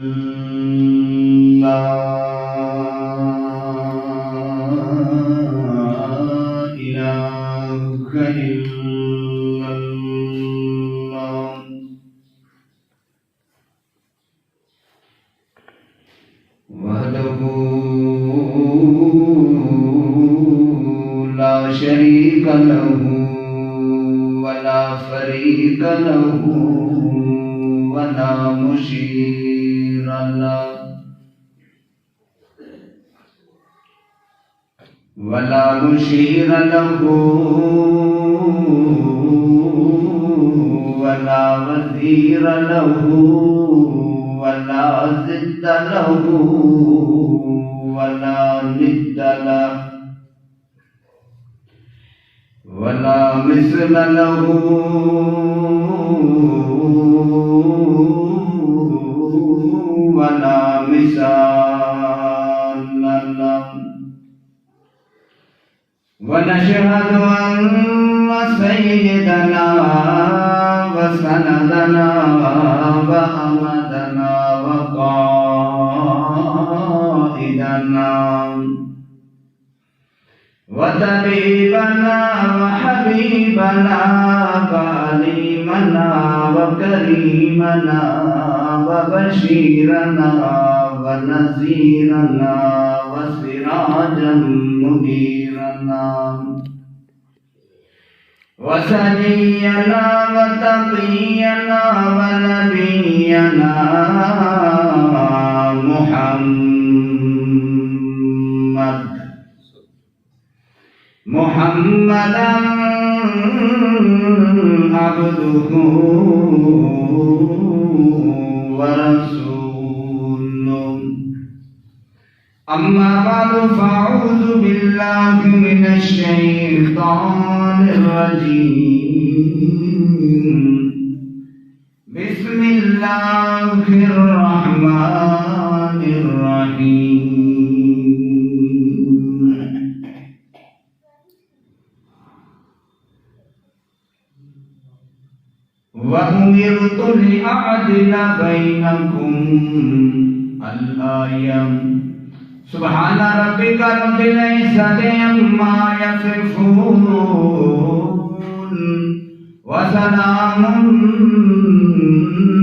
لا إله إلا الله وحده لا شريك له ولا فريق له ولا مشير له ولا مشير له ولا وزير له ولا ضد له ولا ند له ولا مثل له ولا مثال له ونشهد أن سيدنا وسندنا وأمدنا وقائدنا وطبيبنا وحبيبنا وعليمنا وكريمنا وبشيرنا ونذيرنا وسراجا منيرنا وسنينا وتقينا ونبينا محمدا عبده ورسوله أما بعد فأعوذ بالله من الشيطان الرجيم بسم الله الرحمن الرحيم وأمرت لأعدل بينكم الآية سبحان ربك رب العزة عما يصفون وسلام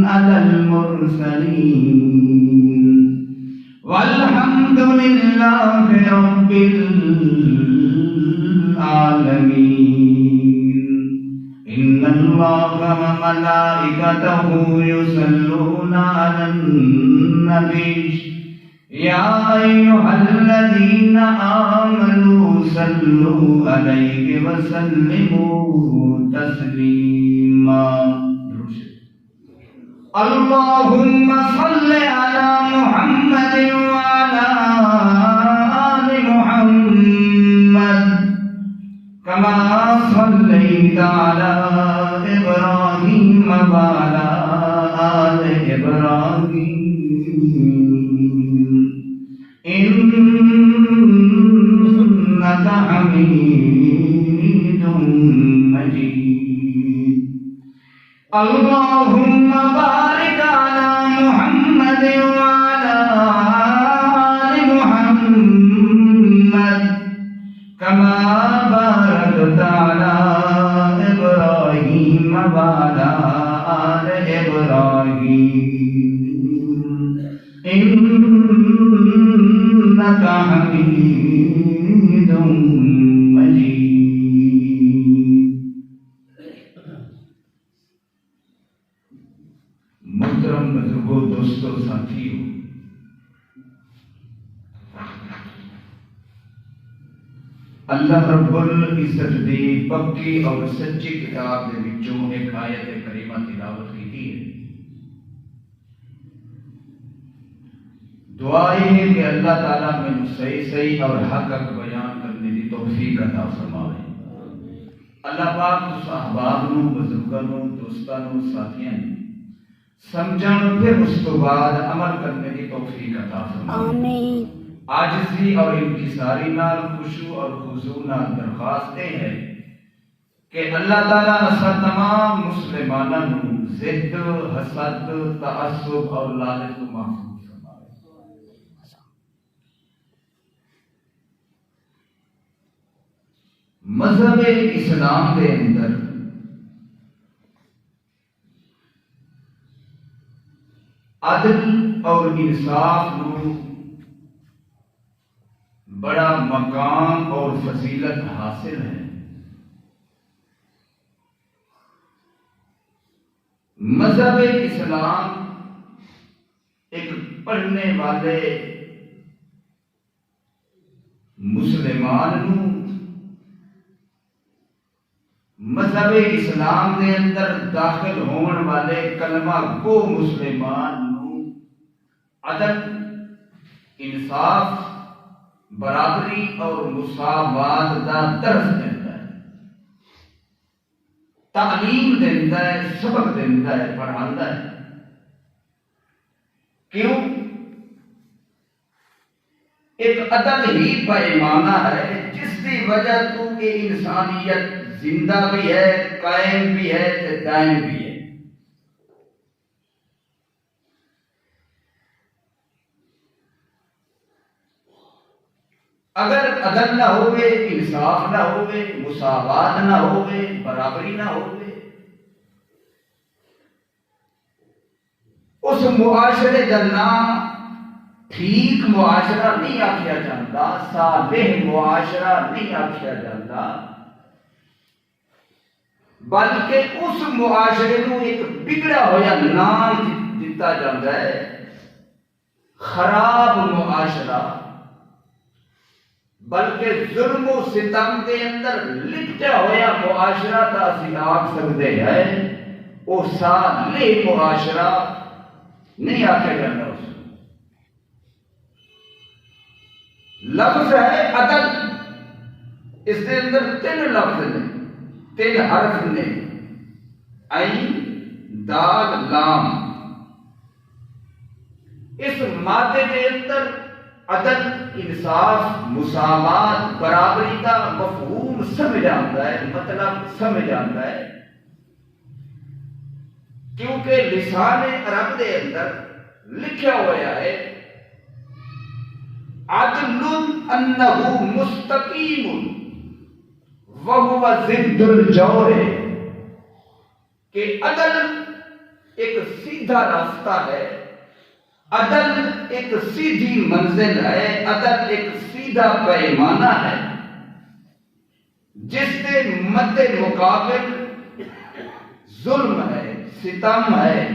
على المرسلين والحمد لله رب العالمين إن الله وملائكته يصلون على النبي يا أيها الذين آمنوا صلوا عليه وسلموا تسليما اللهم صل على محمد وعلى آل محمد كما صليت على إبراهيم وعلى آل إبراهيم إنك حميد مجيد اللهم بارك على محمد وعلى آل محمد كما باركت على إبراهيم وعلى آل إبراهيم إنك حميد مجيد محترم بزرگوں دوستوں ساتھیوں اللہ رب العزت دی پکی اور سچی کتاب دے وچوں ایک آیت کریمہ تلاوت کی ہے. دعا ہے کہ اللہ تعالیٰ میں صحیح اور حق بیان کرنے کی توفیق عطا فرمائے. اللہ پاک اس احباب نو بزرگاں نو دوستاں نو ساتھیاں نو سمجھن پھر اس تو بعد عمل کرنے کی توفیق عطا فرمائے. آمین. عاجزی اور انکساری نال خشوع اور خضوع نال درخواست ہے کہ اللہ تعالیٰ اسا تمام مسلمانوں ضد، حسد، تعصب اور لالچ کو محفوظ مذہب اسلام کے اندر عدل اور انصاف نو بڑا مقام اور فضیلت حاصل ہے۔ مذہب اسلام ایک پڑھنے والے مسلمان نو مذہب اسلام کے اندر داخل ہون والے کلمہ گو مسلمان نو عدل، انصاف، برابری اور مساوات دا درس دیتا ہے، تعلیم دیتا ہے، سبق دیتا ہے، پڑھاتا ہے۔ کیوں؟ ایک عدل ہی پیمانہ ہے جس کی وجہ تو کہ انسانیت زندہ بھی ہے، قائم بھی ہے تے دائم بھی ہے۔ اگر عدل نہ ہوئے، انصاف نہ ہوئے، مساوات نہ ہوئے، برابری نہ ہوئے، اس معاشرے کا نام ٹھیک معاشرہ نہیں آکھیا جاتا، صالح معاشرہ نہیں آکھیا جاتا، بلکہ اس معاشرے کو ایک بگڑا ہوا نام دیتا جاتا ہے، خراب معاشرہ، بلکہ ظلم و ستم کے اندر لپٹا ہوا معاشرہ تا اسی آکھ سکتے ہیں، وہ صالح معاشرہ نہیں آکھا جاتا۔ اس لفظ ہے عدل، اس کے اندر 3 لفظ نے، 3 حرف نے، عین، دال، لام۔ اس مادے کے اندر عدل، انصاف، مساوات، برابری کا مفہوم سمجھ آتا ہے، مطلب سمجھ آتا ہے، کیونکہ لسان عرب کے اندر لکھا ہوا ہے عدل انہ مستقیم وہو ضد الجور، کہ عدل ایک سیدھا راستہ ہے، عدل ایک سیدھی منزل ہے، عدل ایک سیدھا پیمانہ ہے، جس کے مد مقابل ظلم ہے، ستم ہے۔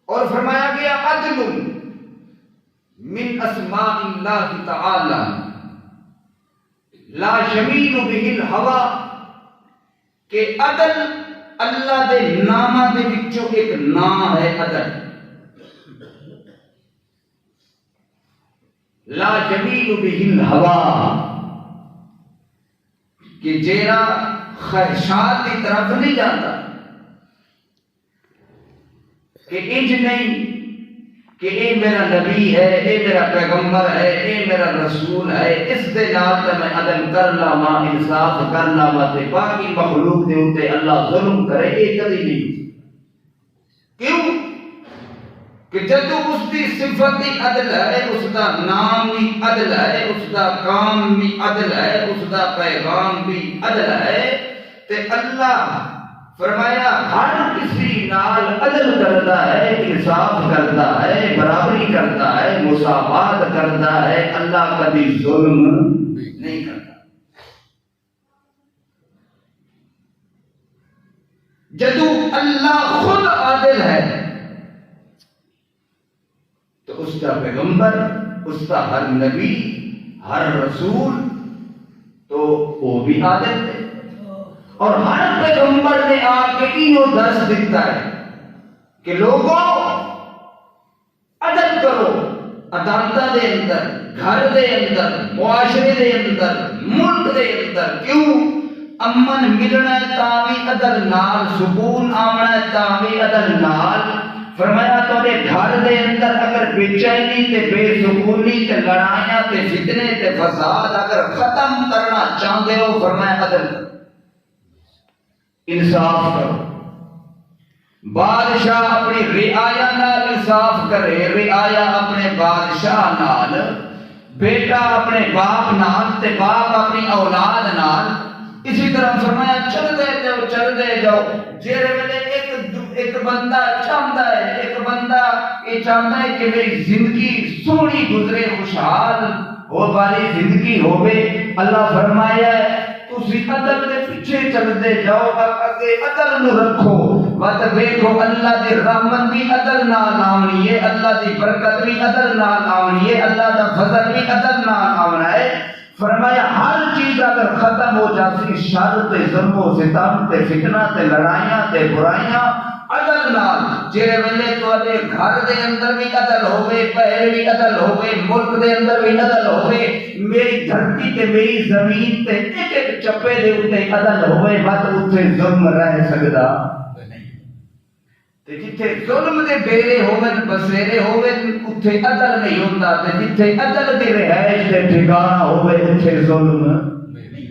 اور فرمایا گیا عدل من اسماء اللہ تعالی لا یمین بہ الہوی، کہ عدل اللہ دے نامہ دے وچوں ایک نام ہے عدل، لا یمین بہ الہوی، کہ جیڑا خواہشات کی طرف نہیں جاتا، کہ انج نہیں کہ اے میرا نبی ہے، اے میرا پیغمبر ہے، اے میرا رسول ہے، اس دے نال تے میں عدل کر لاواں، انصاف کر لاواں، تے باقی مخلوق دے اوتے اللہ ظلم کرے، یہ کبھی نہیں۔ کیوں؟ کہ جدو اس کی صفت ہی عدل ہے، اس کا نام بھی عدل ہے، اس کا کام بھی عدل ہے، اس کا پیغام بھی عدل ہے، تے اللہ فرمایا ہر کسی نال عدل کرتا ہے، انصاف کرتا ہے، برابری کرتا ہے، مساوات کرتا ہے، اللہ کبھی ظلم نہیں کرتا۔ جدو اللہ خود عادل ہے تو اس کا پیغمبر، اس کا ہر نبی، ہر رسول تو وہ بھی عادل تھے، اور ہر پیغمبر نے آ کے یہ درس دیتا ہے کہ لوگوں عدل کرو، عدالت دے اندر، گھر دے اندر، معاشرے دے اندر، ملک دے اندر۔ کیوں؟ امن ملنا ہے تاوی عدل نال، سکون آمنا ہے تاوی عدل نال۔ فرمایا تو نے گھر دے اندر اگر بے چینی تے بے سکونی تے لڑائیاں تے فتنے تے فساد اگر ختم کرنا چاہتے ہو، فرمایا عدل انصاف کرو۔ بادشاہ اپنی رعایا نال انصاف کرے، رعایا اپنے بادشاہ نال، بیٹا اپنے باپ نال تے باپ اپنی اولاد نال، اسی طرح فرمایا چل دے جاؤ جیرے ویلے ایک بندہ چاہتا ہے، ایک بندہ یہ چاہتا ہے کہ میری زندگی سونی گزرے، خوشحال ہو والی زندگی ہوے، اللہ فرمایا ہے تسی عدل دے پیچھے چل دے جاؤ، اگے عدل نو رکھو، وقت ویکھو اللہ دی رحمت بھی عدل نال آونی ہے، اللہ دی برکت بھی عدل نال آونی ہے، اللہ دا فضل بھی عدل نال آونا ہے۔ فرمایا ہر چیز اگر ختم ہو جاتی، شر تے ظلم و ستم تے فتنہ تے لڑائیاں تے برائیاں، عدل نال جیرے ویلے تواڈے گھر دے اندر بھی عدل ہوے، باہر بھی عدل ہوے، ملک دے اندر بھی عدل ہوے، میری دھرتی تے میری زمین تے ایک ایک چپے دے اوتے عدل ہوے، بس اوتھے ظلم رہ سکدا نہیں۔ تے جتھے ظلم دے ڈیرے ہوون، بسیرے ہوون، اوتھے عدل نہیں ہوندا، تے جتھے عدل دی رہائش تے ٹھکانہ ہوے اوتھے ظلم نہیں۔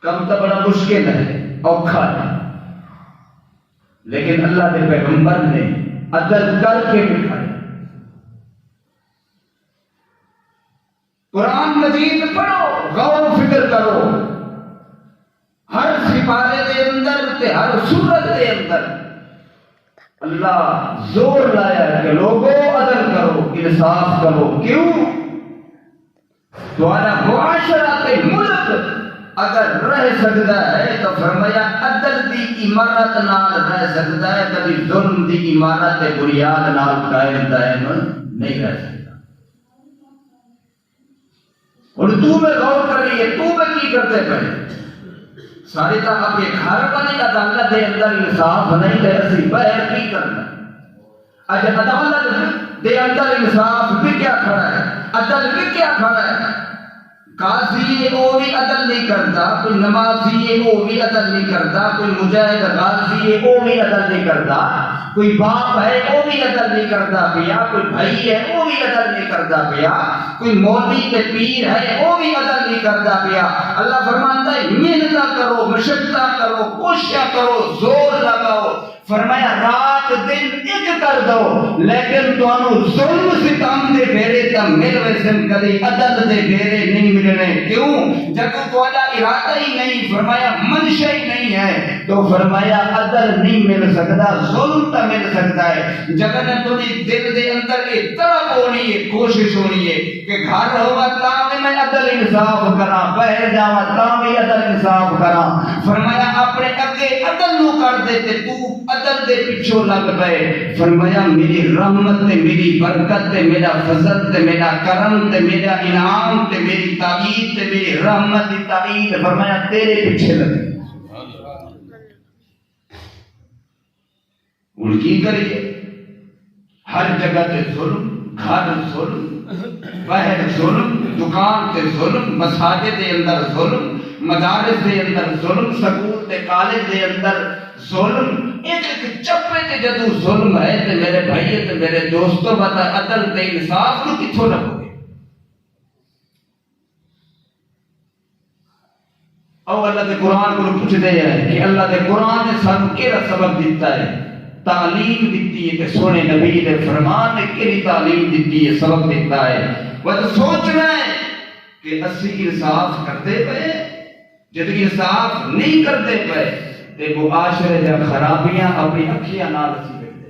کم تو بڑا مشکل ہے، اوکھا ہے، لیکن اللہ کے پیغمبر نے عدل کر کے دکھایا۔ قرآن مجید پڑھو، غور و فکر کرو، ہر سپارے دے اندر تے ہر سورت دے اندر اللہ زور لایا کہ لوگوں عدل کرو، انصاف کرو۔ کیوں؟ تمہارا معاشرہ تے ملک اگر رہ سکتا ہے تو فرمایا عدل دی عمارت نال رہ سکتا ہے، کبھی ظلم دی عمارت بنیاد نال قائم دائم نہیں رہ سکتا۔ اور تو میں غور کر رہی ہے، تو میں کی کرتے پڑے ساری تا اپنے گھر بنی عدالت دے اندر انصاف نہیں دے، اسی باہر کی کرنا؟ اج عدالت دے اندر انصاف بھی کیا کھڑا ہے، عدل بھی کیا کھڑا ہے؟ قاضی ہے وہ بھی عدل نہیں کرتا، کوئی نمازی ہے وہ بھی عدل نہیں کرتا، کوئی مجاہد غازی ہے وہ بھی عدل نہیں کرتا، کوئی باپ ہے وہ بھی عدل نہیں کرتا پیا، کوئی بھائی ہے وہ بھی عدل نہیں کرتا پیا، کوئی مولوی کے پیر ہے وہ بھی عدل نہیں کرتا پیا۔ اللہ فرماتا ہے محنت کرو، مشقت کرو، کوششاں کرو، زور لگاؤ، فرمایا رات دن ایک کر دو، لیکن تانوں ظلم ستم دے بیڑے تے مل ویسن کدی عدل دے بیڑے نہیں ملنے۔ کیوں؟ جب تہاڈا ارادہ ہی نہیں، فرمایا منشا ہی نہیں ہے، تو فرمایا عدل نہیں مل سکتا، ظلم تو مل سکتا ہے۔ جب تہاڈی دل دے اندر یہ تڑپ ہونی ہے، کوشش ہونی ہے کہ گھر ہوگا تاں میں عدل انصاف کراں، باہر جاواں تاں بھی عدل انصاف کراں، فرمایا اپنے اگے عدل نو کر دے تے تو عدل دے پیچھے لگ پے، فرمایا میری رحمت تے میری برکت تے میرا فضل تے میرا کرم تے میرا انعام تے میری تائید تے میری رحمت دی تائید، فرمایا تیرے پیچھے لگے۔ ان کی کریے ہر جگہ تے ظلم، گھر ظلم، باہر ظلم، دکان تے ظلم، مساجد دے اندر ظلم، مدارس دے اندر ظلم، سکول تے کالج دے اندر ظلم، ایک ایک چپے تے جدو ظلم ہے تے میرے بھائی تے میرے دوستوں بتا عدل تے انصاف نو کتھوں لبو گے؟ او اللہ دے قرآن کو پوچھ دے ہے کہ اللہ دے قرآن نے سانو کیڑا سبق دیتا ہے، تعلیم دیتی ہے کہ سونے نبی دے فرمان نے کیڑی تعلیم دیتی ہے، سبق دیتا ہے۔ وہ تو سوچنا ہے کہ اسی انصاف کرتے پئے، جب انصاف نہیں کرتے پئے تے معاشرے دے خرابیاں اپنی اکھیاں نال اسی ویکھدے۔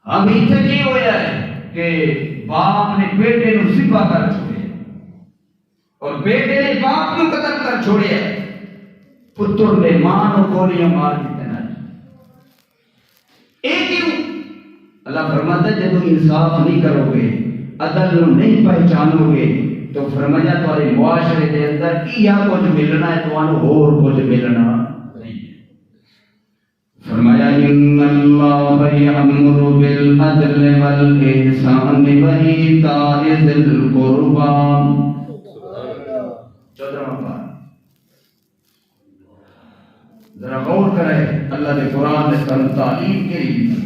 ہم ایتھے کی ہویا ہے کہ باپ نے بیٹے نو ذبح کر چھوڑیا اور بیٹے نے باپ نو قتل کر چھوڑیا، پتر نے ماں نو گولیاں مار دیتے نا۔ اے کیوں؟ اللہ فرماتا ہے جب انصاف نہیں کرو گے، عدل نو نہیں پہچانو گے، تو فرمایا تمہارے معاشرے کے اندر کیا کچھ ملنا ہے، تمہارے اور کچھ ملنا نہیں ہے۔ فرمایا ان اللہ یامر بالعدل والاحسان وایتاء ذی القربی، 14واں پارہ۔ ذرا غور کرے اللہ کے قرآن نے سن تعلیم کے لیے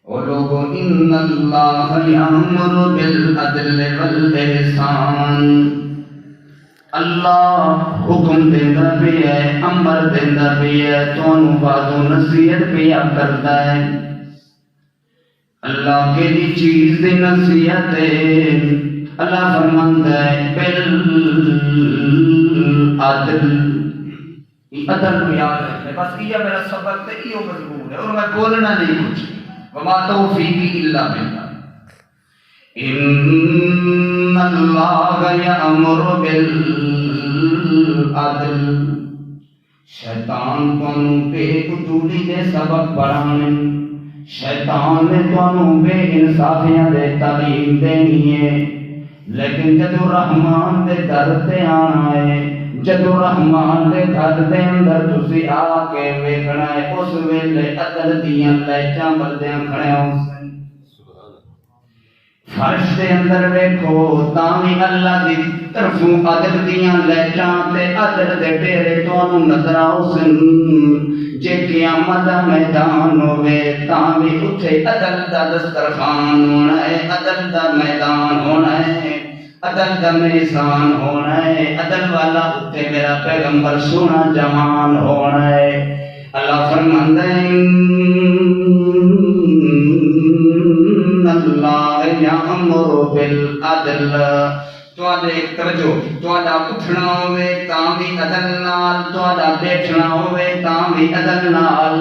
اور لوگوں ان اللہ یامر بالعدل والاحسان، اللہ حکم دینا بھی ہے، امر دینا بھی ہے، تانوں بازو نصیحت پیا کرتا ہے۔ اللہ کے دی چیز دی نصیحت ہے، اللہ فرماندا ہے بالعدل، عدل کو یاد رکھنا، بس یہ میرا سبق تے یہ مضمون ہے اور میں بولنا نہیں کچھ، وما توفیقی الا باللہ۔ ان اللہ یامر بالعدل، شیطان تانوں بے عدولی دے سبق پڑھانے، شیطان نے تانوں بے انصافیاں دے تعلیم دینی ہے، لیکن جدو رحمان دے در تے آنا ہے، جدو رحمان دے گھر دے اندر تسی آ کے ویکھنا ہے، اس ویلے عدل دیاں لائٹاں بلدیاں کھڑے ہو سن۔ فرش دے اندر ویکھو تاں وی اللہ دی طرفوں عدل دیاں لائٹاں تے عدل دے ڈیرے تانوں نظر آؤ سن۔ جے قیامت دا میدان ہوے تاں وی اتھے عدل دا دسترخوان ہونا ہے، عدل دا میدان ہونا ہے، عدل دا میزان ہونا ہے، عدل والا اتنے میرا پیغمبر سونا جوان ہونا ہے۔ اللہ فرماندا ہے اللہ یامر بالعدل، تواڈے توجہ تواڈا اٹھنا ہوے تاں وی عدل نال، تواڈا بیٹھنا ہوے تاں وی عدل نال،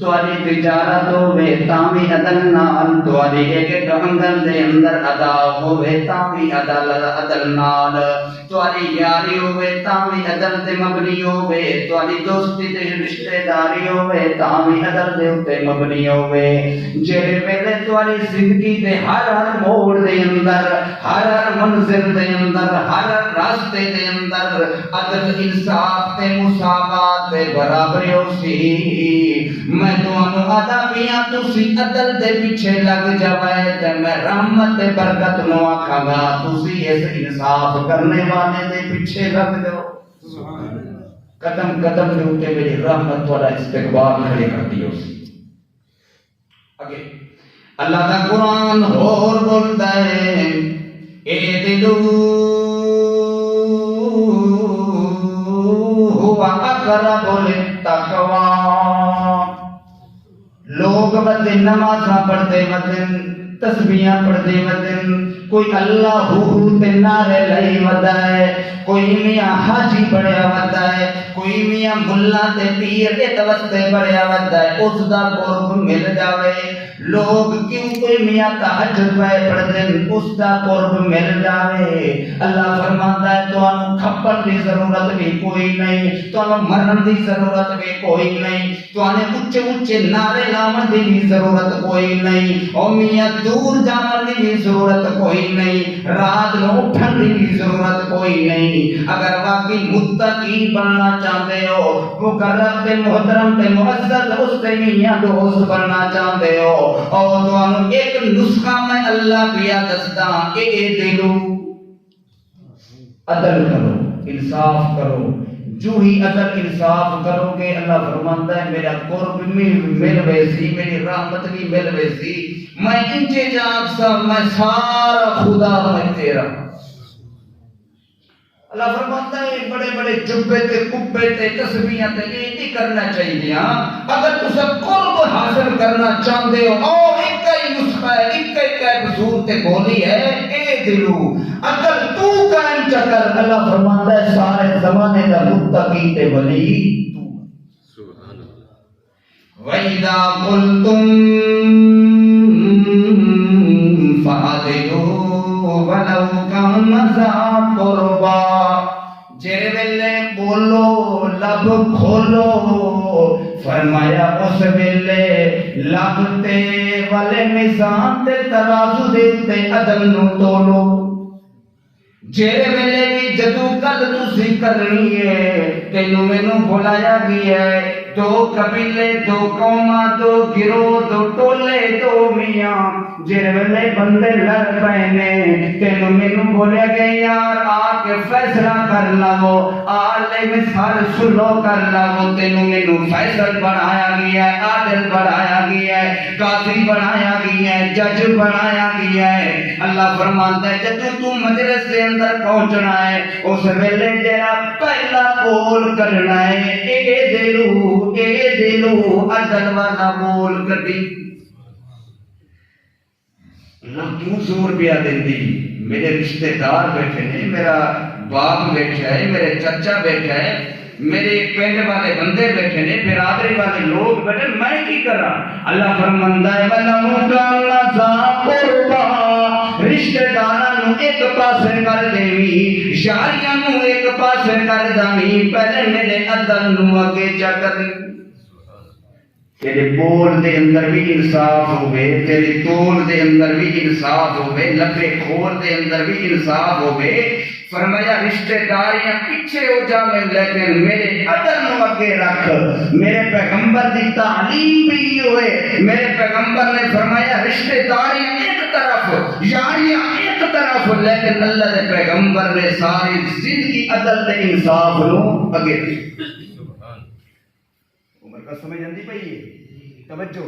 تواڈی تجارت ہوے تاں وی عدل نال، تواڈی ایک ایک انگل دے اندر ادا ہوے تاں وی عدل نال، تواڈی یاری ہوے تاں وی عدل تے مبنی ہوے، تواڈی دوستی تے رشتہ داری ہوے تاں وی عدل دے اوتے مبنی ہوے۔ جڑے ویلے تواڈی زندگی دے ہر موڑ دے اندر، ہر منزل دے اندر، ہر راستے دے اندر عدل انصاف تے مساوات تے برابری ہو سی، میں تانوں آدا پیاں تسی عدل دے پیچھے لگ جاوے تے میں رحمت تے برکت نو آکھاں گا تسی اس انصاف کرنے والے دے پیچھے لگ جاؤ۔ قدم قدم دے اوتے میری رحمت تہاڈا استقبال کھڑے کرتی ہو سی۔ اگے اللہ دا قرآن اور بولدا ہے ہوا اقرب للتقوی، لوگ بدن نمازاں پڑھتے بدن، تسبیحاں پڑھتے بدن، کوئی اللہ تے نعرے لئی ودا ہے، کوئی میاں حاجی بڑھیا ودا ہے، کوئی میاں ملا تے پیر ات واسطے بڑھیا ودا ہے، اس دا قرب مل جاوے۔ لوگ کیوں کوئی میاں تہجد پڑھتے اس دا قرب مل جاوے۔ اللہ فرماتا ہے تانوں کھپن دی ضرورت بھی کوئی نہیں، تانوں مرن دی ضرورت بھی کوئی نہیں، تانوں اونچے اونچے نعرے لاون دی بھی ضرورت کوئی نہیں، او میاں دور جاون دی بھی ضرورت کوئی نہیں، رات نو اٹھن دی بھی ضرورت کوئی نہیں۔ اگر واقعی متقی بننا چاہتے ہو، مقرب تے محترم تے معزز اس تے میاں دوست بننا چاہتے ہو، اور تانوں ایک نسخہ میں اللہ پیا دسدا کہ اے دلو عدل کرو، انصاف کرو۔ جو ہی عدل انصاف کرو گے اللہ فرماتا ہے میرا قرب مل ویسی، میری رحمت بھی مل ویسی، میں انچے جاگ سا میں سارا خدا میں تیرا۔ اللہ فرماتا ہے بڑے بڑے جبے تے کبے تے تسبیحاں تے یہ نہیں کرنا چاہیے۔ اگر تسا قرب حاصل کرنا چاہتے ہو اور ایک ہی نسخہ ہے، ایک ہی قصور تے بولی ہے اے دلو اگر تو قائم چکر، اللہ فرماتا ہے سارے زمانے کا متقی تے ولی تو۔ سبحان اللہ۔ وَإِذَا قُلْتُمْ فَعَدِلُوا وَلَوْ كَانَ ذَا قُرْبَىٰ، جڑے ویلے بولو لب کھولو، فرمایا اس ویلے لب تے والے میزان تے ترازو دے تے عدل نو تولو۔ جڑے ویلے بھی جدو کل تسی کرنی ہے، تینوں مینوں بلایا گیا ہے، دو قبیلے، دو قوماں، دو گروہ، دو ٹولے، دو میاں، جس ویلے بندے لڑ پے نے تینوں مینوں بولیا گیا یار آ کے فیصلہ کر لو، آلے مثال سلو کر لو، تینوں مینوں فیصل بنایا گیا ہے، عادل بنایا گیا ہے، قاضی بنایا گیا ہے، جج بنایا گیا ہے۔ اللہ فرماتا ہے جب تو مجلس کے اندر پہنچنا ہے اس ویلے جڑا پہلا بول کرنا ہے اے دلو عدل والا بول کڈی۔ اللہ کیوں زور پیا دیندی؟ میرے رشتہ دار بیٹھے نے، میرا باپ بیٹھا ہے، میرے چچا بیٹھا ہے، میرے پنڈ والے بندے بیٹھے نے، برادری والے لوگ بیٹھے، میں کی کرا؟ اللہ فرماندا ہے وَلَمُ كَانَ ذَا قُرْبَىٰ، رشتہ داراں نو ایک پاسے کر دیویں، یاریاں نو ایک پاسے کر دیویں، پہلے میرے عدل نو اگے چا کریں۔ تیرے بول دے اندر بھی انصاف ہوئے، تیرے تول دے اندر بھی انصاف ہوئے، لبے کھول دے اندر بھی انصاف ہوئے۔ فرمایا رشتہ داریاں پیچھے ہو جاویں لیکن میرے عدل نو اگے رکھ۔ میرے پیغمبر دی تعلیم بھی ہوئے، میرے پیغمبر نے فرمایا رشتہ داریاں ایک طرف، یاریاں ایک طرف، لیکن اللہ دے پیغمبر نے ساری زندگی عدل تے انصاف نو اگے رکھی۔ عمر کا سمجھ آندی پئی ہے؟ توجہ،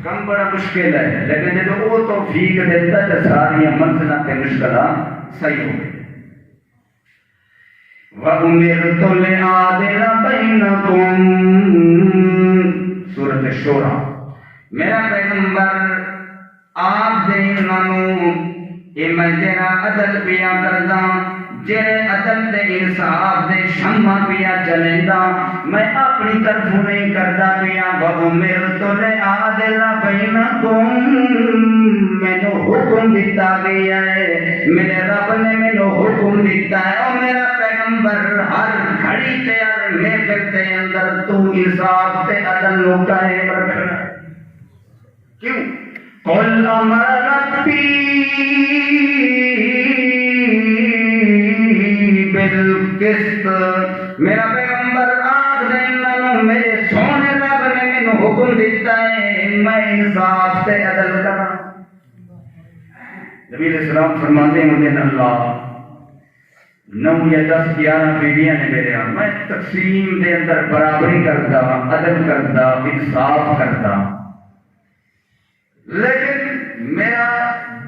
کم بڑا مشکل ہے لیکن جب وہ توفیق دیتا ہے تو ساری منزلیں تے مشکلات صحیح ہو گئی۔ وَأُمِرْتُ لِأَعْدِلَ بَيْنَكُمْ، سورۃ شورى۔ میرا پیغمبر آپ دے انہوں اے میں تیرا عدل پیا کردا، جڑے عدل تے انصاف دے شمع پیا جلیندا، میں اپنی طرف نہیں کردا پیا۔ وَأُمِرْتُ لِأَعْدِلَ بَيْنَكُمْ، مینوں حکم دیتا گیا ہے، میرے رب نے مینوں حکم دیتا ہے، اور میرا پیغمبر ہر گھڑی تے ہر محفل تے اندر تو انصاف تے عدل نو قائم رکھنا۔ کیوں؟ قُلْ أَمَرَ رَبِّي بالقسط، میرا پیغمبر آج دن میرے سونے رب نے مینوں حکم دیتا ہے میں انصاف سے عدل کرا۔ نبی علیہ السلام فرماتے ہیں اللہ 9 یا 10 11 بیویاں نے میرے ہاں، میں تقسیم دے اندر برابری کرتا، عدل کرتا، انصاف کرتا، لیکن میرا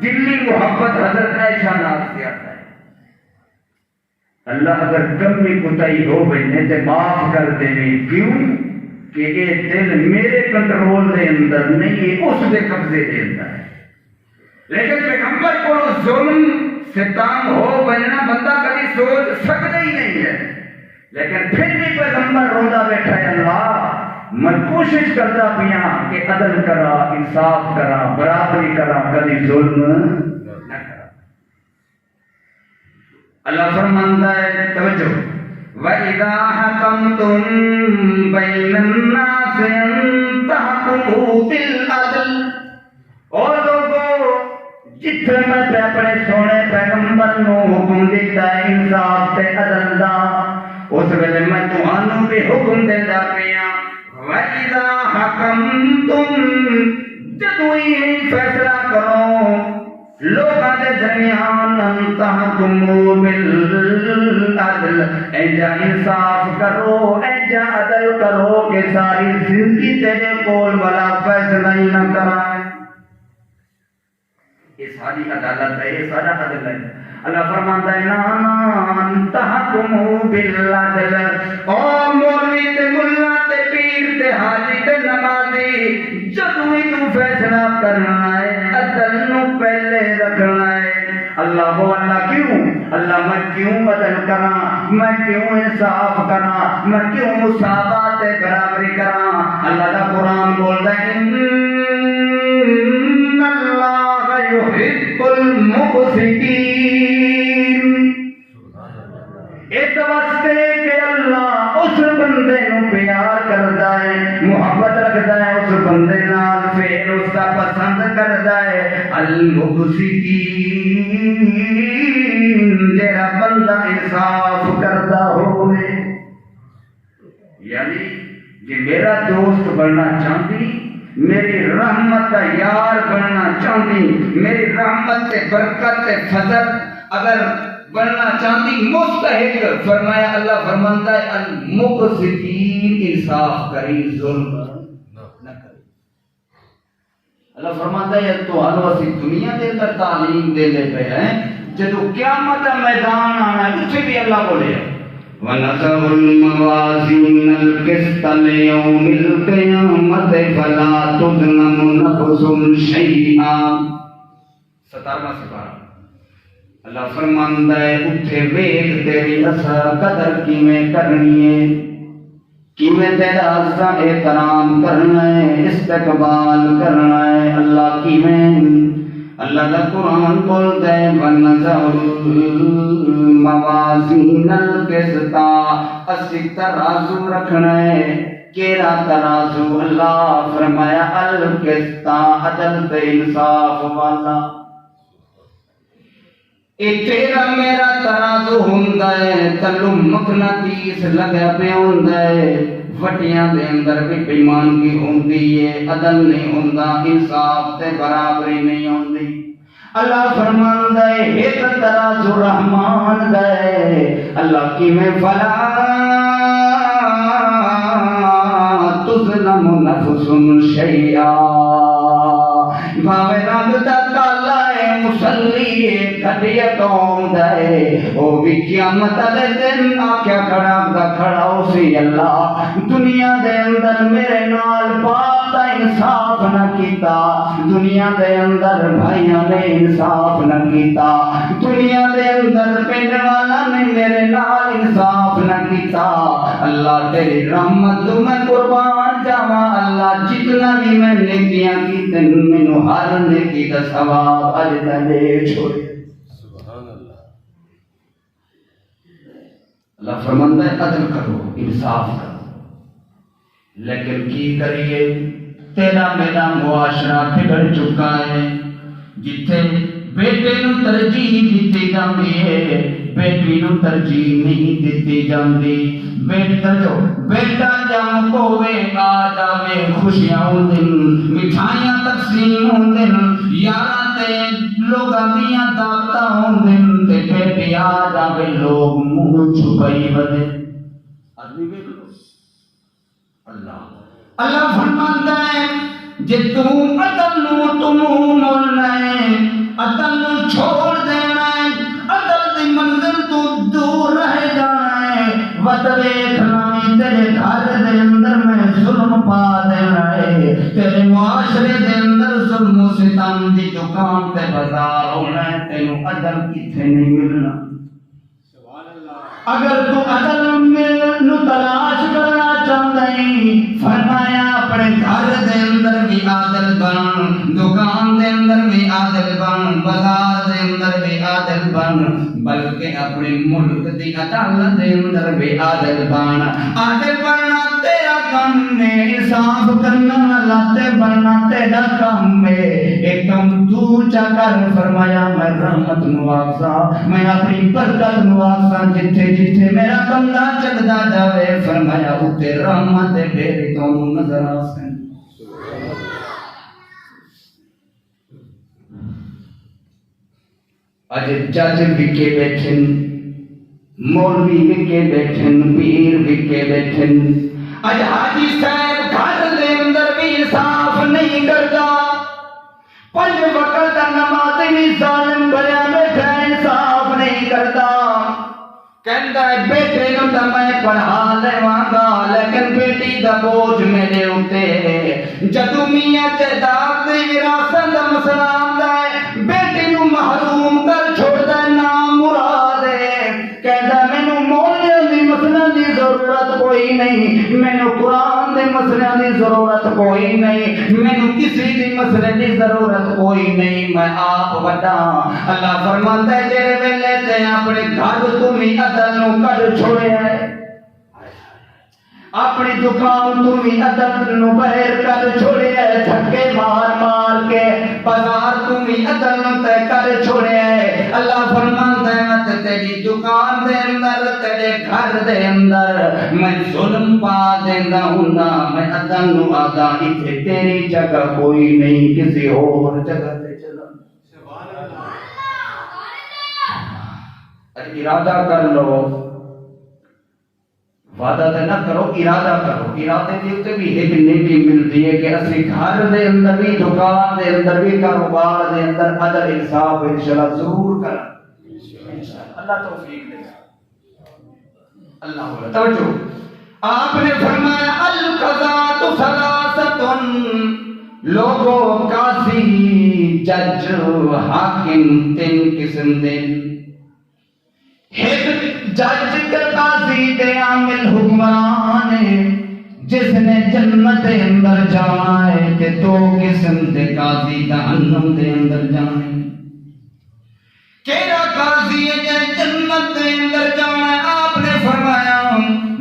دلی محبت حضرت عائشہ نال سے آتا ہے۔ اللہ اگر کمی کوتاہی ہو گئی تو معاف کر دینی، کیوں کہ یہ دل میرے کنٹرول دے اندر نہیں ہے، اس دے قبضے دے اندر ہے۔ لیکن پیغمبر کو ظلم ستم ہو بننا بندہ کبھی سوچ سکتا ہی نہیں ہے، لیکن پھر بھی پیغمبر روتا بیٹھا ہے اللہ میں کوشش کرتا پیا کہ عدل کرا، انصاف کرا، برابری کرا، کبھی ظلم نہ کرا۔ اللہ فرماتا ہے توجہ، وَإِذَا حَكَمْتُمْ بَيْنَ النَّاسِ أَن تَحْكُمُوا بِالْعَدْلِ، اور لوگوں جتنے میں اپنے سونے پیغمبر نو حکم دیتا ہے انصاف تے عدل دا، اس ویلے میں تمہانوں بھی حکم دیتا پیا۔ وَإِذَا حَكَمْتُمْ، جدو ہی فیصلہ کرو لوگاں دے درمیان، ان تحکموا بالعدل، اینجا انصاف کرو، اینجا عدل کرو کہ ساری زندگی تیرے کول والا فیصلہ ہی نہ کرائے۔ یہ ساری عدالت ہے، یہ سارا عدل ہے۔ اللہ فرماتا ہے نان تحکموا بالعدل، او مولوی تے ملا تے پیر تے حاجی تے نمازی، جدو ہی تو فیصلہ کرنا ہے عدل نو پہلے رکھنا ہے۔ اللہ ہو اللہ کیوں؟ اللہ میں کیوں عدل کراں، میں کیوں انصاف کراں، میں کیوں مساوات برابری کراں؟ اللہ کا قرآن بولتا ہے ان اللہ یحب المقسطین، اس واسطے کہ اللہ اس بندے نو پیار کرتا ہے، محبت رکھتا ہے اس بندے نال، پھر اس کا پسند کرتا ہے۔ المقسطین، جڑا بندہ انصاف کرتا ہوئے، یعنی جی میرا دوست بننا چاہتی، میری رحمت کا یار بننا چاہتی، میری رحمت سے برکت سے فضل اگر بننا چاہتی مستحق، فرمایا اللہ فرمانتا ہے المقسطین، انصاف کری، ظلم نہ کری۔ اللہ فرمانتا ہے تو اسی دنیا دے اندر تعلیم دے لے پہ ہیں، جدو قیامت کا میدان آنا ہے اس سے بھی اللہ بولے وَنَضَعُ الْمَوَازِينَ الْقِسْطَ لِيَوْمِ الْقِيَامَةِ فَلَا تُظْلَمُ نَفْسٌ شَيْئًا۔ 17واں سپارہ اللہ فرماندا ہے اٹھے ویکھ تیری اثر قدر کیویں کرنی ہے، کیویں تیرا اثر احترام کرنا ہے، استقبال کرنا ہے، اللہ کیویں اللہ کا قرآن بولتا ہے وَنَضَعُ الْمَوَازِينَ الْقِسْطَ، اسی ترازو رکھنا ہے، کیڑا ترازو؟ اللہ فرمایا القسط، عدل تے انصاف والا۔ اے تیرا میرا ترازو ہوندا ہے، تلو مقناطیس لگا پہ ہوندا ہے، وٹیاں دے اندر بھی بےایمانی ہوندی ہے، عدل نہیں ہوندا، انصاف تے برابری نہیں ہوندی۔ اللہ فرماندا ہے ایک ترازو رحمان دا ہے، اللہ کیویں فلا تظلم نفس شیئا، بھاویں رب دا کالا ہے مسلی ہے کھڑیا قوم دا ہے، او بھی قیامت والے دن آکھیا کھڑا ہو سی اللہ دنیا دے اندر میرے نال باپ دا انصاف نہ کیتا، دنیا دے اندر بھائیاں نے انصاف نہ کیتا، دنیا دے اندر پنڈ والا نے میرے نال انصاف نہ کیتا، اللہ تیری رحمت تو میں قربان جاواں، اللہ جتنا بھی میں نیکیاں کیتے مینوں ہر نیکی دا ثواب اج دے چھوڑے۔ سبحان اللہ۔ اللہ فرماندا ہے عدل کرو، انصاف کرو، لیکن کی کریے تیرا میرا معاشرہ بگڑ چکا ہے، جتھے بیٹے نو ترجیح دیتی جاندی ہے بیٹی نو ترجیح نہیں دیتی جاندی۔ بیٹا جام ہوے آ جاوے خوشیاں ہوندن، مٹھائیاں تقسیم ہوندن، یاراں تے لوگاں دیاں دعوتاں ہوندن، تے بیٹی آ جاوے لوگ منہ چھپائی ودے۔ آدمی ویکھ لو اللہ فرماندا ہے جے تم عدل نو تم مولنا ہے، عدل نو چھوڑ دینا ہے، عدل دی منزل تو دور رہ جانا ہے، ود ویکھنا تیرے گھر دے اندر میں ظلم پا دینا ہے، تیرے معاشرے دے اندر ظلم و ستم دی دکان تے بازار ہونا ہے، تینوں عدل کتھے نہیں ملنا۔ اگر تو عدل نو تلاش کرنا چاہتا ہے، فرمایا اپنے گھر دے اندر بھی عادل بن، دکان دے اندر بھی عادل بن، بازار دے اندر بھی عادل بن، بلکہ اپنے ملک دی عدالت دے اندر بھی عادل بن۔ عادل بننا تیرا کام ہے، انصاف کرنا لاتے بننا تیرا کام ہے، ایک کم دور جا کر فرمایا میں رحمت نوازا، میں اپنی برکت نوازا، جتھے جتھے میرا بندہ چلدا جاوے فرمایا اتے رحمت میری تو نظر آسن۔ اج جج وکے بیٹھن، مولوی وکے بیٹھن، پیر وکے بیٹھن، اج حاجی صاحب گھر دے اندر بھی انصاف نہیں کردا، پنج وقت دا نماز بھی ظالم بنیا بیٹھا انصاف نہیں کردا، کہندا ہے بیٹے نو تے میں پڑھا لیواں گا لیکن بیٹی دا بوجھ میرے اوتے، جدوں میاں جائیداد دی وراثت دا مسئلہ آندا ہے بیٹی نو محروم کر چھوڑدا ہے، نام مراد ہے، کہندا مینوں مولیاں دی مسئلہ دی ضرورت کوئی نہیں، مینوں قرآن دے مسئلے دی ضرورت کوئی نہیں، مینوں کسی دی مسئلے دی ضرورت کوئی نہیں، میں آپ وڈا۔ اللہ فرماندا ہے جڑے ویلے تے اپنے گھر تو بھی عدل نو کڈ چھوڑیا ہے، اپنی دکان تو بھی عدل نو باہر کر چھوڑیا ہے، دھکے مار مار کے بازار تو بھی عدل نو تے کر چھوڑیا ہے۔ اللہ فرماندا مت تیری دکان دے اندر تیرے گھر دے اندر میں ظلم پا دیندا ہوندا میں ادا نو آدا ایتھے تیری جگہ کوئی نہیں کسی اور جگہ تے چلا سبحان اللہ ارادہ کر لو وعدہ تے نہ کرو ارادہ کرو ارادے دے اوتے بھی ایک نیکی ملتی ہے کہ اسی گھر دے اندر بھی دکان دے اندر بھی کاروبار دے اندر عدل انصاف انشاءاللہ ضرور کریں اللہ توفیق دے اللہ توجہ آپ نے فرمایا القضاء ثلاثۃ لوگوں قاضی جج حاکم تین قسم دے ایک جج کے قاضی دے عامل حکمران جس نے جنت دے اندر جانا ہے تے دو قسم دے قاضی جہنم دے اندر جانے کیڑا قاضی ہے جے جنت دے اندر جانا ہے آپ نے فرمایا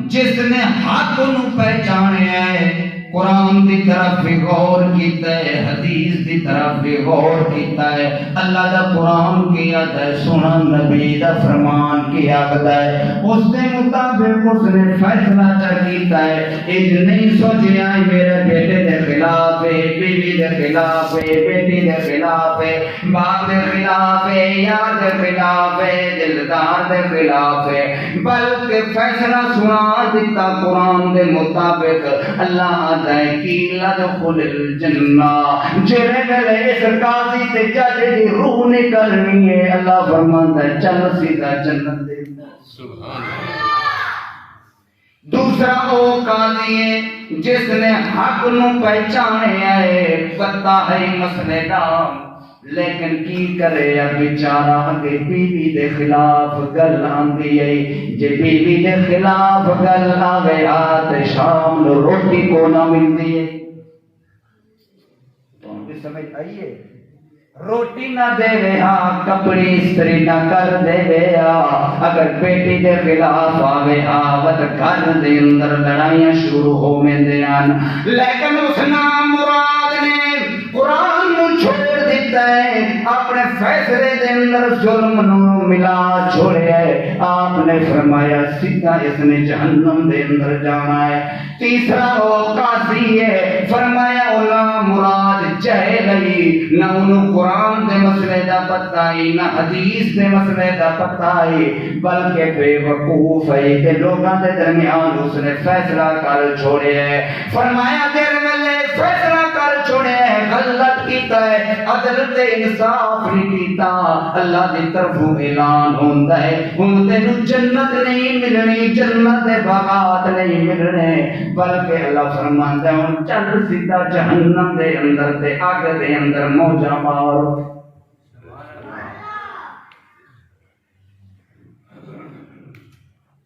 جس نے حق نو پہچانیا ہے قرآن دی طرف بھی غور کیتا ہے حدیث دی طرف بھی غور کیتا ہے اللہ دا قرآن کی یاد ہے سنا نبی دا فرمان کی یاد ہے اس دے مطابق اس نے فیصلہ کیتا ہے اج نہیں سوچیا میرے بیٹے دے خلاف ہے بیوی دے خلاف ہے بیٹی دے خلاف ہے باپ دے خلاف ہے یار دے خلاف ہے دلدار دے خلاف ہے بلکہ فیصلہ سنا دیتا قرآن دے مطابق اللہ لدخل الجنہ جرے گلے اس قاضی تے جج دی روح نکلنی ہے اللہ فرماندا ہے چل سیدھا جنت دے سبحان اللہ دوسرا وہ قاضی ہے جس نے حق نو پہچانیا ہے پتہ ہے مسئلے دا لیکن کی کرے بیچارہ کہ بیوی دے خلاف گل آندی ہے جے بیوی دے خلاف گل آوے تے شام نو روٹی کو نہ ملتی ہے تو بھی سمجھ آئیے روٹی نہ دے رہا کپڑی استری نہ کر دے رہا اگر بیٹی دے خلاف آوے آوت گھر دے اندر لڑائیاں شروع ہو میں دیان لیکن اس نام مراد نے قرآن نو چھوڑ دیتا ہے اپنے فیصلے دے اندر ظلم نو ملا چھوڑے ہے آپ نے فرمایا سیدھا اس نے جہنم دے اندر جانا ہے تیسرا وہ قاضی ہے فرمایا اولا مراد جہل ہی نہ انہوں قرآن دے مسئلے دا پتہ ہی نہ حدیث دے مسئلے دا پتہ ہی بلکہ بے وقوف ہے کہ لوگاں دے درمیان اس نے فیصلہ کر چھوڑے ہے فرمایا تیرے ملے فیصلہ کر چھوڑے ہے غلط کیتا ہے عدل تے انصاف نہیں کیتا اللہ دی طرفوں اعلان ہوندا ہے ہن تینوں جنت نہیں ملنی جنت دے باغات نہیں ملنے بلکہ اللہ فرماندا ہے ہن چل سیدھا جہنم دے اندر تے آگ دے اندر موجاں مار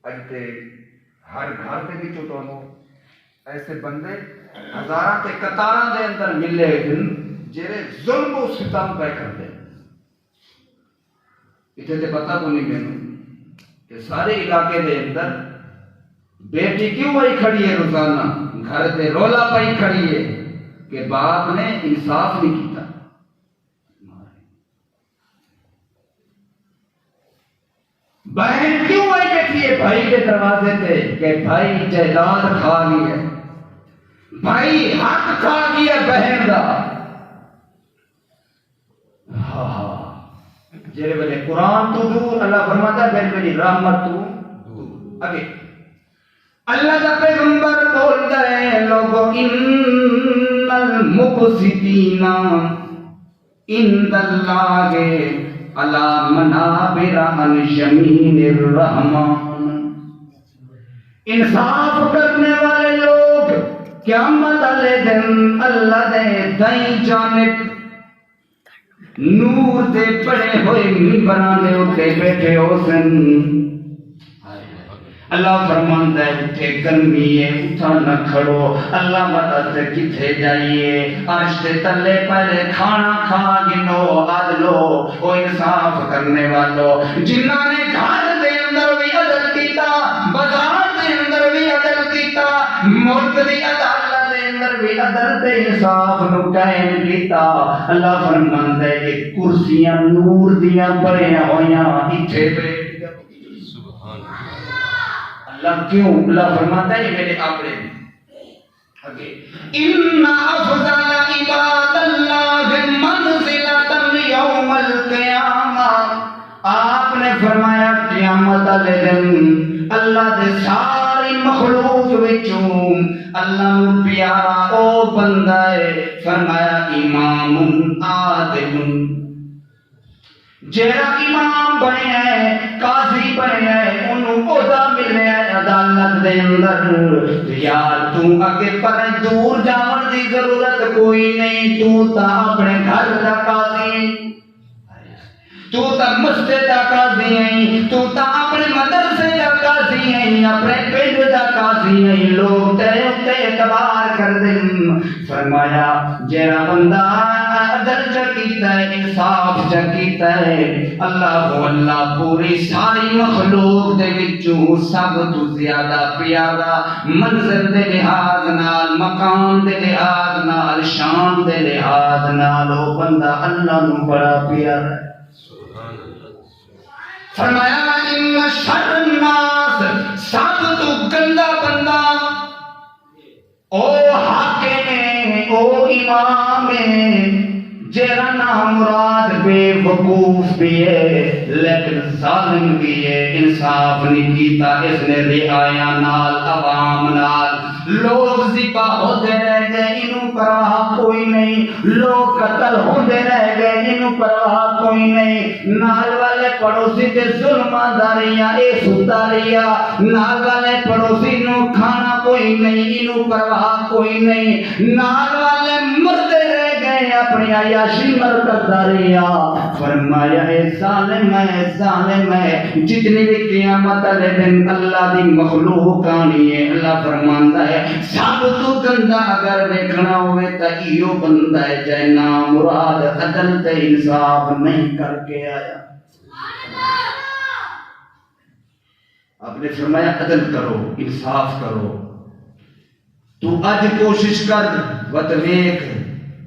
اج تے ہر گھر دے وچ تانوں ایسے بندے ہزاراں تے قطاراں دے اندر ملے جڑے ظلم و ستم پہ کرتے اتنے تے پتہ کو نہیں مینوں کہ سارے علاقے دے اندر بیٹی کیوں آئی کھڑی ہے روزانہ گھر تے رولا پائی کھڑی ہے کہ باپ نے انصاف نہیں کیتا بہن کیوں آئی بیٹھی ہے بھائی کے دروازے تے کہ بھائی جائیداد کھا گئی ہے بھائی حق کھا گیا بہن دا جیرے بلے قرآن تو دور اللہ فرماتا ہے میری رحمت تو دور آگے اللہ کا پیغمبر بولتا ہے لوگو ان المقسطین عند اللہ علی منابر عن شمین الرحمن انصاف کرنے والے لوگ قیامت والے دن اللہ دے دائیں جانب نور دے پڑے ہوئے ممبراں دے اوتے بیٹھے ہو سن اللہ فرماندا ہے اٹھے گرمی ہے اٹھا نہ کھڑو اللہ مدد سے کتھے جائیے عرش دے تلے پہلے کھانا کھا گنو عدلو او انصاف کرنے والو جنہاں نے گھر دے اندر بھی عدل کیتا بازار دے اندر بھی عدل کیتا ملک دی عدالت دے اندر بھی عدل تے انصاف نو قائم کیتا. اللہ فرماندا ہے کہ کرسیاں نور دیاں بھریاں ہویاں ایتھے بیٹھ. سبحان اللہ. کیوں؟ اللہ فرماتا ہے میرے اپنے آگے ان افضل عباد اللہ منزلۃ یوم القیامہ. آپ نے فرمایا قیامت والے دن اللہ دے ساری مخلوق وچوں اللہ نو پیارا او بندہ ہے. فرمایا امام عادل. جیڑا امام بنیا ہے قاضی بنیا ہے انہوں عہدہ ملیا ہے عدالت دے اندر. یار تو اگے پر دور جاون دی ضرورت کوئی نہیں. تو تا اپنے گھر دا قاضی ہے, تو تا مسجد دا قاضی ہے, تو تا اپنے مدرسے دا قاضی ہے, اپنے پنڈ دا قاضی ہے. لوگ تیرے تے اعتبار کر دیں. فرمایا جیڑا بندہ عدل کیتا ہے انصاف کیتا ہے اللہ کو اللہ پوری ساری مخلوق دے وچوں سب تو زیادہ پیارا منزل دے لحاظ نال, مقام دے لحاظ نال, شان دے لحاظ نال او بندہ اللہ نو بڑا پیارا ہے. فرمایا ان شر الناس سب تو گندا بندہ او حاکم ہے, او امام ہے, جیڑا نام مراد بے وقوف بھی ہے لیکن ظالم بھی ہے. انصاف نہیں کیتا اس نے رعایا نال عوام نال. لوگ ذبح ہوتے رہ گئے انہوں پرواہ کوئی نہیں. لوگ قتل ہوتے رہ گئے انہوں پرواہ کوئی نہیں. نال والے پڑوسی تے ظلم داریاں اے ستاریا. نال والے پڑوسی نو کھانا کوئی نہیں انہوں پرواہ کوئی نہیں. نال والے مردے رہ گئے اپنی عیاشی مرکز داریا. فرمایا اے ظالم ہے, ظالم ہے. جتنی بھی قیامت والے دن اللہ دی مخلوق آنی ہے اللہ فرماندا ہے سب تو گندا اگر دیکھنا ہوئے تا ایو بندہ ہے جے نام مراد عدل تے انصاف نہیں کر کے آیا. آپ نے فرمایا عدل کرو انصاف کرو. تو اج کوشش کر وت ویکھ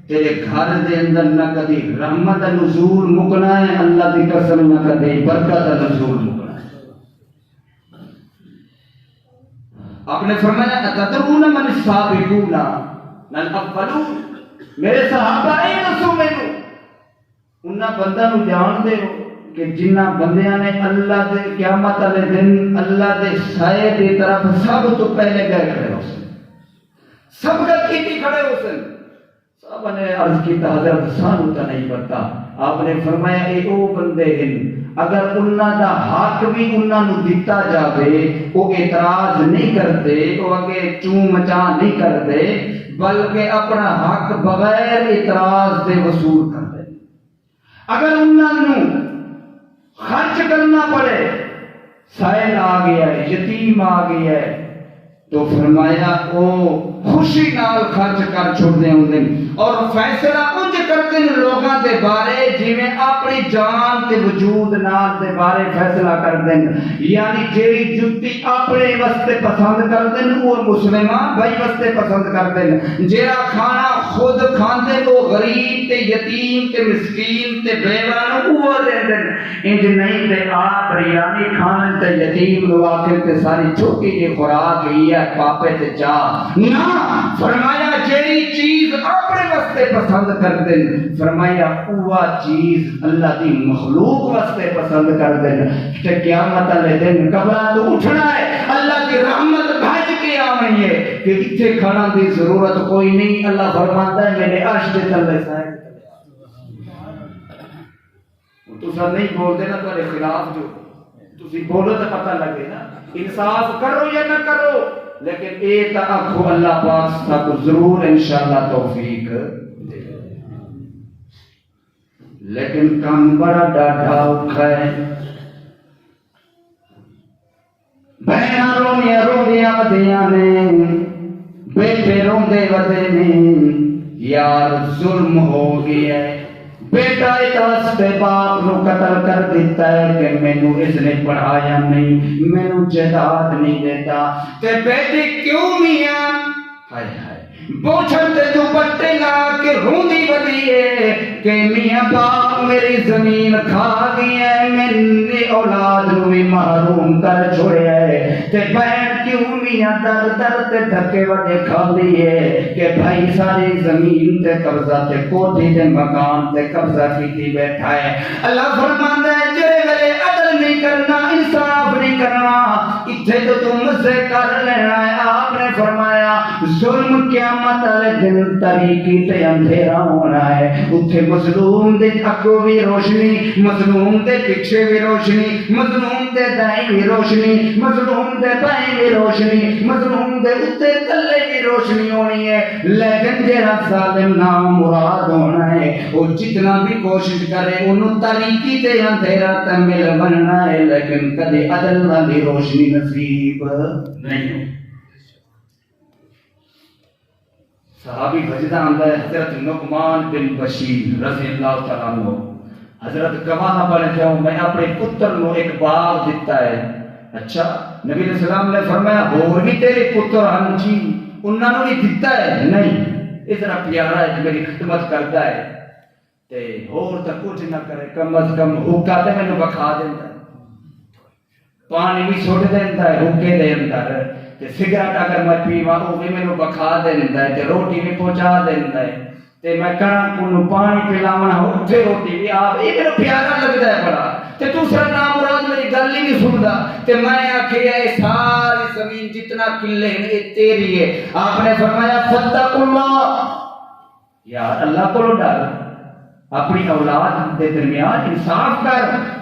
تیرے گھر دے اندر نہ کدی رحمت دا نزول مکنا ہے اللہ دی قسم نہ کدی برکت دا نزول مکنا ہے. آپ نے فرمایا اتدرون من السابقون الاولون. میرے صحابہ اے دسو مینوں انہاں بندہ نو جان دے ہو کہ جنہاں بندیاں نے اللہ دے قیامت والے دن اللہ دے سائے دی طرف سب تو پہلے گئے کھڑے ہو سن, سبقت کیتی کھڑے ہو سن. صاحب نے عرض کی حضرت سانو تا نہیں پتا. آپ نے فرمایا اے او بندے ہیں اگر انہاں دا حق بھی انہاں نو دتا جاوے او اعتراض نہیں کرتے, او اگے چوں مچا نہیں کرتے بلکہ اپنا حق بغیر اعتراض دے وصول کرتے. اگر انہاں نو خرچ کرنا پڑے, سائل آ گیا ہے, یتیم آ گیا ہے, تو فرمایا او خوشی نال خرچ کر چھوڑتے ہوندے اور فیصلہ انج کرتے ہیں لوگاں دے بارے جویں اپنی جان تے وجود نال دے بارے فیصلہ کرتے ہیں. یعنی جیڑی جُتی اپنے واسطے پسند کرتے ہیں وہ مسلمان بھائی واسطے پسند کرتے ہیں. جیڑا کھانا خود کھاندے وہ غریب تے یتیم تے مسکین تے بیوہ نو وہ دیندے ہیں. انج نہیں تے آپ بریانی کھان تے یتیم نو آکے تے ساری چھوٹی جی خوراک ہی ہے پاپے تے چاہ نہ. فرمایا جیڑی چیز اپنے واسطے پسند کرتے ہیں فرمایا وہ چیز اللہ دی مخلوق واسطے پسند کرتے ہیں. کہ قیامت والے دن قبراں تو اٹھنا ہے اللہ کی رحمت بھج کے آنی ہے کہ اتنے کھانا دی ضرورت کوئی نہیں. اللہ فرماتا ہے میرے عرش کے تلے سائے. تو سر نہیں بولتے نا تمہارے خلاف جو تسی بولو تو پتہ لگے نا انصاف کرو یا نہ کرو. لیکن اے تاکو اللہ پاک تک ضرور انشاءاللہ توفیق دے. لیکن کام بڑا ڈاڈھا اوکھا ہے. بہناں روندیاں ودیاں نے, بیٹے روندے ودے نے. یار ظلم ہو گیا ہے. بیٹا ایک واسطے باپ نو قتل کر دیتا ہے کہ مینوں اس نے پڑھایا نہیں, مینوں جہاد نہیں دیتا. تے بیٹی کیوں میاں ہائے ہائے بوچھن تے دوپٹے لا کے روندی ودیے کہ میاں باپ میری زمین کھا گئی ہے، میری اولاد نو بھی محروم کر چھوڑیا ہے، تے بہن کیوں میاں در در تے دھکے ودے کھاندی ہے کہ بھائی ساری زمین تے قبضہ تے کوٹھی تے مکان تے قبضہ کیتی بیٹھا ہے۔ اللہ فرماندا ہے جے ویلے عدل نہیں کرنا، انصاف نہیں کرنا، اتھے تو تم مزے کر لینا ہے۔ آپ نے فرمایا ظلم قیامت والے دن تاریکی تے اندھیرا ہونا ہے، اتھے مظلوم دے اگوں بھی روشنی، مظلوم دے پیچھے بھی روشنی، مظلوم دے دائیں بھی روشنی، مظلوم دے بائیں بھی روشنی، مظلوم دے اوتے تلے بھی روشنی ہونی ہے، لیکن جہاں ظالم نام مراد ہونا ہے وہ جتنا بھی کوشش کرے انہوں تاریکی تے اندھیرا تے مل بننا ہے، لیکن کدی عدل والی روشنی نصیب نہیں ہو۔ صحابی بجدہ آندہ ہے حضرت نعمان بن بشیر رضی اللہ تعالیٰ عنہ، حضرت گواہ بن جاؤں میں اپنے پتر نو ایک باغ دیتا ہے۔ اچھا نبی علیہ السلام نے فرمایا اور بھی تیرے پتر ہن جی انہاں نو بھی دیتا ہے؟ نہیں، اتنا پیارا ہے میری خدمت کرتا ہے تے اور تا کچھ نہ کرے، کم از کم حکا تے میں نو بکھا دیتا ہے، پانی بھی سوٹ دیتا ہے حکے دے اندر، تے سگریٹ اگر میں پیواں وہ بھی میں نو بکھا دیتا ہے، تے روٹی بھی پہنچا دیتا ہے، تے میں کڑاں کو پانی پلاونا اتھے روٹی بھی آپ، یہ میرا پیارا لگتا ہے بڑا، تے دوسرا نام مراد میری گل ہی نہیں سندا، تے میں آکھیا اے ساری زمین جتنا کلے ہیں یہ تیری ہے۔ آپ نے فرمایا فتق اللہ، یار اللہ کو ڈر، اپنی اولاد کے درمیان انصاف کر۔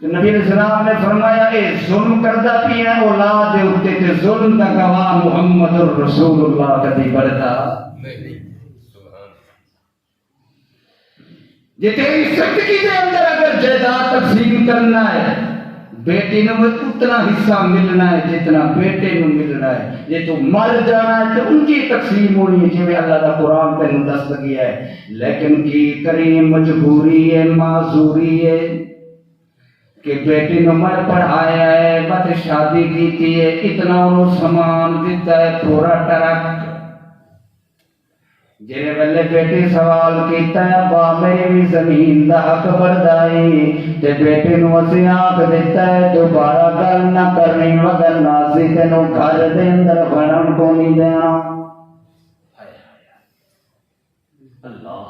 نبی علیہ السلام نے فرمایا اے ظلم کردہ پی ہے اولاد دے اوتے تے ظلم دا گواہ محمد رسول اللہ کدی بڑھتا نہیں۔ جے تیری زندگی دے اندر اگر جائیداد تقسیم کرنا ہے بیٹی نو اتنا حصہ ملنا ہے جتنا بیٹے نو ملنا ہے، جے تو مر جانا ہے تو ان کی تقسیم ہونی ہے جو اللہ دا قرآن تینوں دس گیا ہے، لیکن کی کریم مجبوری ہے، معذوری ہے کہ بیٹی نو میں پڑھایا ہے، بات شادی کیتی ہے، اتنا انہوں سامان دیتا ہے پورا ٹرک، جنہیں ویلے بیٹی سوال کیتا ہے ابا میری بھی زمین دا حق بردائی، تے بیٹی نو اسی آنکھ دیتا ہے دوبارہ گل نہ کرنی وگر ناسی تینو گھر دے اندر بڑھن کو نہیں دینا۔ اللہ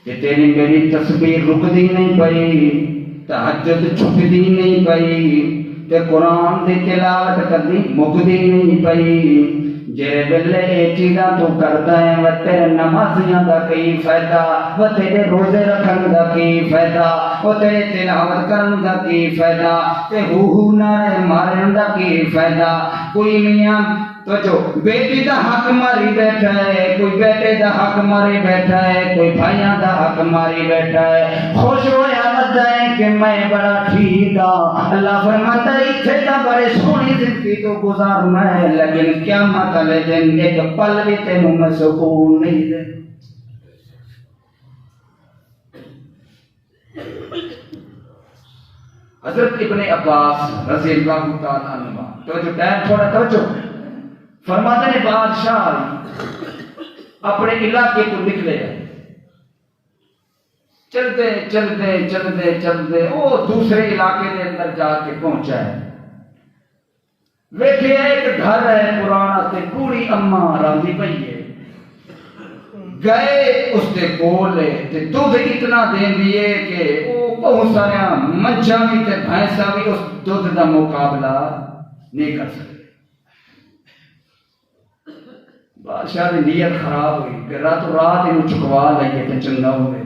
کہ تیری میری تسبیح رک دی نہیں پئی، تہجد چھپ دی نہیں پئی، تے قرآن دی تلاوت کردی مک دی نہیں پئی، جے ویلے اے چیزاں تو کردا ہے و تیرے نمازیاں دا کی فائدہ، و تیرے روزے رکھن دا کی فائدہ، و تیرے تلاوت کرن دا کی فائدہ، تے ہو نعرے مارن دا کی فائدہ۔ کوئی میاں تو جو بیٹی دا حق ماری بیٹھا ہے، کوئی بیٹے دا حق ماری بیٹھا ہے، کوئی بھائیاں دا حق ماری بیٹھا ہے، خوش ہویا مدد ہے کہ میں بڑا ٹھیک ہاں۔ اللہ فرماتا ہے اتھے دا بڑے سونی زندگی تو گزارنا ہے، لیکن قیامت والے دن ایک پل بھی تینوں میں سکون نہیں دے۔ حضرت ابن عباس رضی اللہ تعالیٰ عنہ تو جو ٹائم تھوڑا توجہ فرماتے ہیں بادشاہ اپنے علاقے کو نکلے چلتے چلتے چلتے چلتے وہ دوسرے علاقے کے اندر جا کے پہنچا ہے، ویکھے ایک گھر ہے پرانا تے بوڑھی اماں راندی پئی ہے، گئے اس کے کول تے دودھ اتنا دیندی ہے کہ وہ بہت سارے مجھاں بھی تے بھینساں بھی اس دودھ دا مقابلہ نہیں کر سکتے۔ بادشاہ کی نیت خراب ہوئی کہ راتوں رات انہوں چکوا لئیے تو چنگا ہوئے گا،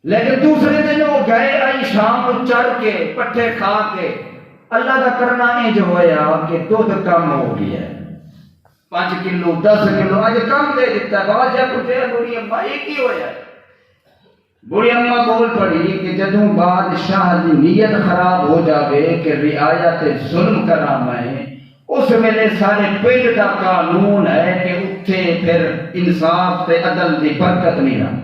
لیکن دوسرے دن وہ گئے آئی شام کو چڑھ کے پٹھے کھا کے اللہ کا کرنا انج ہویا کہ دودھ کم ہو گیا ہے، 5 کلو 10 کلو اج کم دے دیتا ہے۔ بادشاہ پوچھے بوڑھی اماں یہ کی ہویا ہے؟ بوڑھی اماں بول پڑی کہ جدوں بادشاہ کی نیت خراب ہو جاوے کہ رعایا تے ظلم کرا میں، اس ویلے سارے پنڈ کا قانون ہے کہ اتھے پھر انصاف تے عدل دی برکت نہیں رہا۔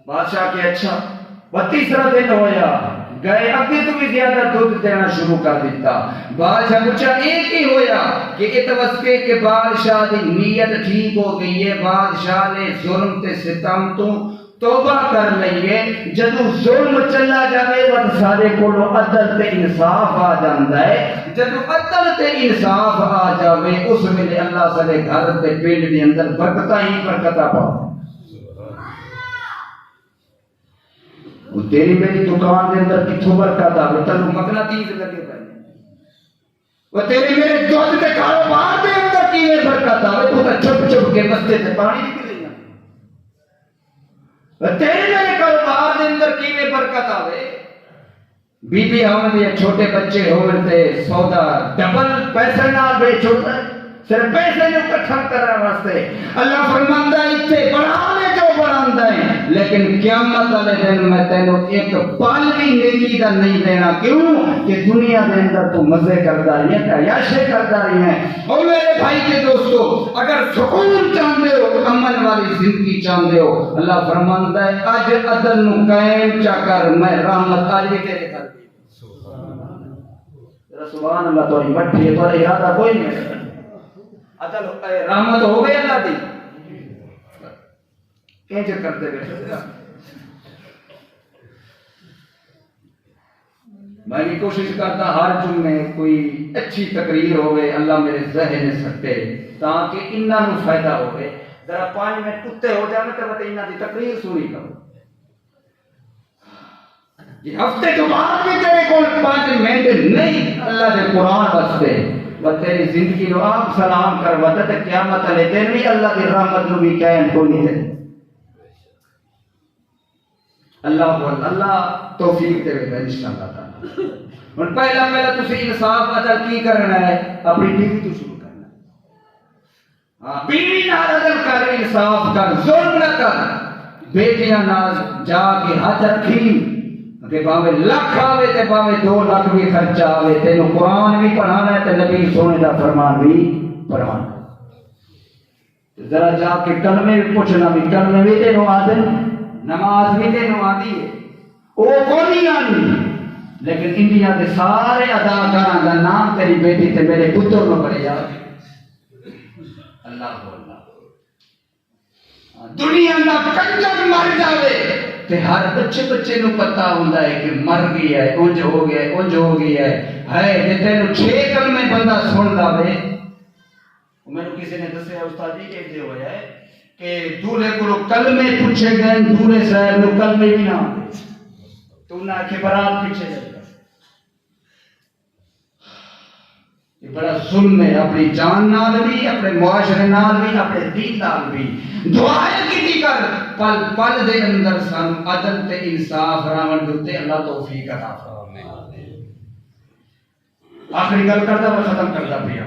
بادشاہ کہ اچھا وہ تیسرا دن ہویا، گئے اگے تو بھی زیادہ دودھ دینا شروع کر دیتا. بادشاہ پوچھا ایک ہی ہویا کہ اتوسکے کہ بادشاہ دی نیت ٹھیک ہو گئی ہے. بادشاہ نے ظلم تے ستم تو توبہ کر لئیے. جدو ظلم چلا جاوے وہ سارے کولو عدل تے انصاف آ جاندا ہے. جدو عدل تے انصاف آ جاوے اس ویلے اللہ سارے گھر تے پنڈ دے اندر برکتاں ہی برکتاں پا. وہ تیری میری دکان دے اندر کتھوں برکت آوے تینوں مقناطیس لگے پئے. وہ تیری میرے دودھ دے کاروبار دے اندر کیویں برکت آوے تو تے چپ چپ کے بستے تے پانی نکلے جا. وہ تیرے میرے کاروبار دے اندر کیویں برکت آوے. بی بی ہون دے چھوٹے بچے ہون تے سودا ڈبل پیسے نال بیچ ہوتا ہے صرف پیسے جو اکٹھا کرنے واسطے. اللہ فرماندا ہے اتنے بڑھانے جو بڑھاندا ہے لیکن قیامت والے دن میں تینوں ایک پل بھی نیکی دا نہیں دینا. کیوں کہ دنیا دے اندر تو مزے کردا رہی ہے عیاشی کردا رہی ہے. اور میرے بھائی کے دوستو اگر سکون چاہتے ہو امن والی زندگی چاہتے ہو اللہ فرماندا ہے اج عدل نو قائم چا کر میں رحمت اج بھی تیرے کر دی. سبحان اللہ. تو مٹھی تو ارادہ کوئی نہیں. عدل رحمت ہو گئی اللہ دی کیسے کرتے بیٹھے. میں بھی کوشش کرتا ہر جمعے کوئی اچھی تقریر ہوئے اللہ میرے ذہن سکتے تاکہ انہاں نو فائدہ ہوئے. ذرا 5 منٹ کتے ہو جانے تو میں انہاں دی تقریر سنی کروں. یہ ہفتے کے بعد بھی تیرے کو 5 منٹ نہیں اللہ دے قرآن واسطے و تیری زندگی نو آپ سلام کر وقت قیامت والے دن بھی اللہ دی رحمت نو بھی قائم کونی دے. اللہ بول اللہ توفیق دے گا انشاءاللہ تعالی. اور پہلا تسی انصاف عدل کی کرنا ہے اپنی بیوی تو شروع کرنا ہے. ہاں بیوی نال عدل کر انصاف کر ظلم نہ کر. بیٹیاں نال جا کے ہاتھ رکھی کہ باوے لاکھ آوے تے باوے 2 لاکھ بھی خرچہ آوے تینوں قرآن بھی پڑھانا ہے تے نبی سونے دا فرمان بھی پڑھانا ہے. ذرا جا کے کلمے بھی پوچھنا بھی کلمے بھی تینوں آدن نماز بھی تینوں آدھی ہے وہ کونی آنی لیکن انڈیا کے سارے اداکاراں دا نام تیری بیٹی تے میرے پتر نو پڑے جا. اللہ بولنا دنیا دا کنجر مر جاوے تے ہر بچے نو پتہ ہوندا ہے کہ مر گئی ہے اونج ہو گیا ہے اونج ہو گئی ہے تے تینوں 6 کلمے بندہ سن لاوے. میرے کسی نے دسیا استاد جی کہ ہویا ہے کہ دولے کو کلمے پوچھے گئے دولے صاحب نو کلمے بھی نہ آتے تو نہ کہ برات پیچھے جائے. یہ بڑا ظلم ہے اپنی جان نال بھی اپنے معاشرے نال بھی اپنے دین نال بھی. دعائیں کیتی کر پل پل دے اندر سن عدل تے انصاف راون دتے اللہ توفیق عطا فرمائے. آخری گل کردا میں ختم کردا پیا.